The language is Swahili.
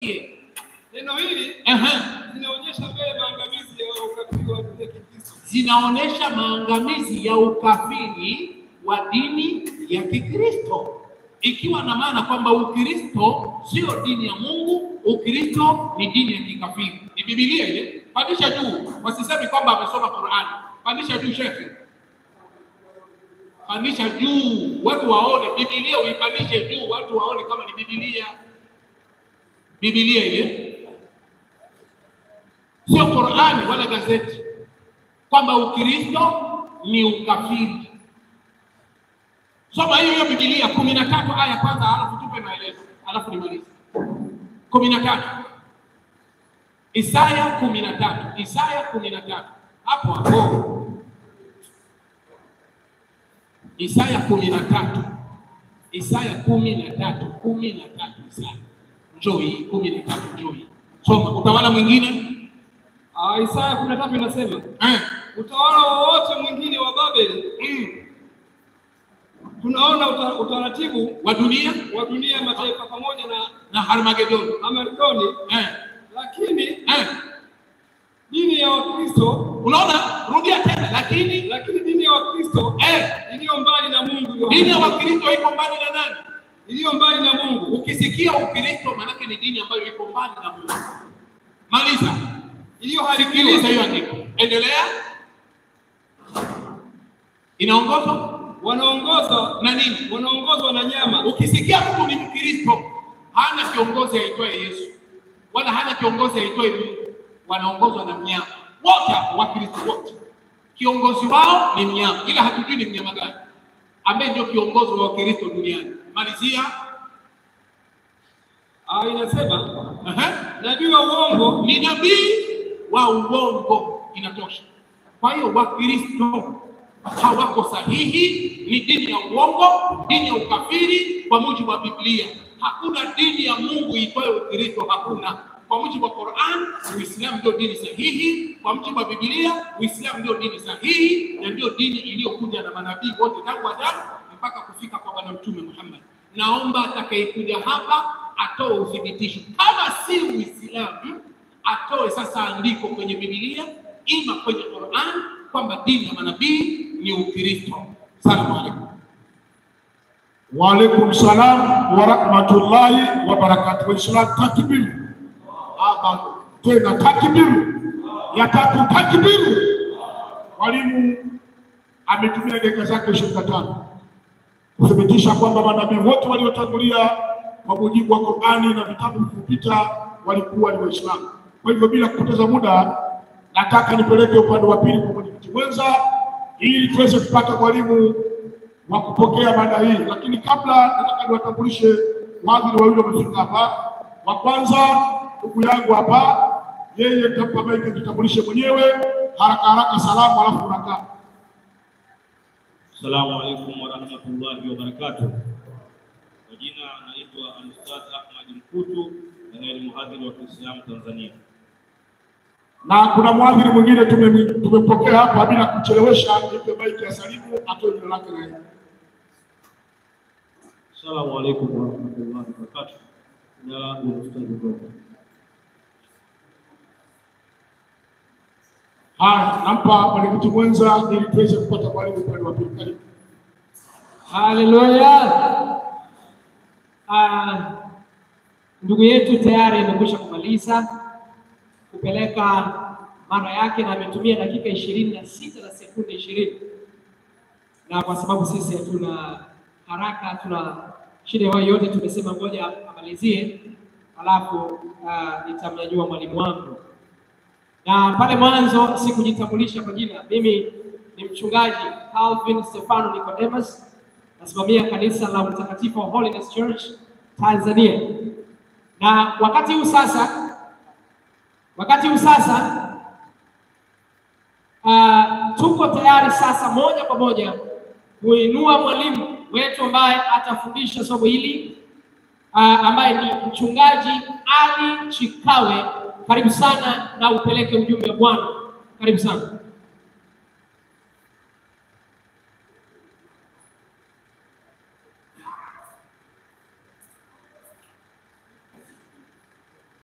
Neno hili zinaonyesha mbele maangamizi ya ukafiri wa dini ya Kikristo. Zinaonyesha maangamizi ya ukafiri wa dini ya Kikristo. Ikiwa na maana kwamba Ukristo sio dini ya Mungu, Ukristo ni dini ya kikafiri. Ni Biblia ile. Pandisha juu. Wasisemi kwamba amesoma Qur'an. Pandisha juu shekhi. Pandisha juu. Watu waone Biblia, uipandishe juu watu waone kama ni Biblia. Biblia ile. Sio Qur'ani wala gazeti. Kwamba Ukristo ni ukafiri. Soma hiyo Biblia 13 aya kwanza, alafu tupe maelezo, alafu nimalize. 13. Isaya 13. Isaya 13. Hapo. Isaya 13. Isaya 13. 13 Isaya. Njoi 13 njoi. Soma utawala mwingine. Isaya 13 inasema, utawala wowote mwingine wa Babeli. Tunaona utaratibu wa dunia mataifa pamoja na Armageddon. Lakini dini ya Wakristo, unaona, rudia tena, lakini dini ya Wakristo iliyo mbali na Mungu. Dini ya Wakristo iko mbali na nani? Iliyo mbali na Mungu. Ukisikia Ukristo maana ni dini ambayo iko mbali na Mungu. Maliza. Iliyo haribiwa. Hiyo andiko. Endelea. Wanaongozwa na nini? Wanaongozwa na nyama. Ukisikia mtu ni Mkristo, hana kiongozi aitwaye Yesu, wala hana kiongozi aitwaye Mungu. Wanaongozwa na mnyama. Wote Wakristo wote, kiongozi wao ni mnyama, ila hatujui ni mnyama gani ambaye ndio kiongozi wa Wakristo duniani. Malizia. Inasema nabii wa uongo ni nabii wa uongo. Inatosha. Kwa hiyo Wakristo hawako sahihi, ni dini ya uongo, dini ya ukafiri kwa mujibu wa Biblia. Hakuna dini ya Mungu iitwayo Ukristo, hakuna. Kwa mujibu wa Qur'an, Uislamu ndio dini sahihi. Kwa mujibu wa Biblia, Uislamu ndio dini sahihi na ndio dini iliyokuja na manabii wote tangu Adamu mpaka kufika kwa Bwana Mtume Muhammad. Naomba atakayekuja hapa atoe uthibitisho. Kama si Uislamu, atoe sasa andiko kwenye Biblia ima kwenye Qur'an kwamba dini ya manabii ni Ukristo. Salamu alaykum. Wa alaykum salam wa rahmatullahi wa barakatuh. Islam takbir. Tena takbir. Ya tatu takbir. Mwalimu ametumia dakika zake 25 kuthibitisha kwamba manabii wote waliotangulia kwa mujibu wa Qur'ani na vitabu vilivyopita walikuwa ni Waislamu. Kwa hivyo bila kupoteza muda, nataka nipeleke upande wa pili kwa mwenyekiti mwenza ili tuweze kupata mwalimu wa kupokea mada hii. Lakini kabla, nataka niwatambulishe wageni wawili wamefika hapa. Wa kwanza ndugu yangu hapa, yeye nitampa maiki kujitambulishe mwenyewe haraka salamu, alafu tunakaa. Assalamu alaykum wa rahmatullahi wa barakatuh. Kwa jina naitwa Al-Ustadh Ahmad Mkutu, ni mhadhiri wa Kiislamu Tanzania. Na kuna mhadhiri mwingine tumempokea hapa bila kuchelewesha, nipe maiki ya salimu atoe jina lake na yeye. Assalamu alaykum wa rahmatullahi wa barakatuh. Ya Ustadh Mkutu. Nampa mwenyekiti mwenza ili tuweze kupata mwalimu upande wa pili. Karibu. Haleluya. Ndugu yetu tayari amekwisha kumaliza kupeleka mara yake na ametumia dakika 26 na sekunde 20. Na kwa sababu sisi hatuna haraka, hatuna shida yoyote, tumesema ngoja amalizie, alafu nitamnyanyua mwalimu wangu. Na pale mwanzo sikujitambulisha kwa jina. Mimi ni mchungaji Calvin Stefano Nicodemus, nasimamia kanisa la Mtakatifu Holiness Church Tanzania. Na wakati huu sasa tuko tayari sasa moja kwa moja kuinua mwalimu wetu ambaye atafundisha somo hili, ambaye ni mchungaji Ali Chikawe. Karibu sana na upeleke ujumbe wa Bwana. Karibu sana.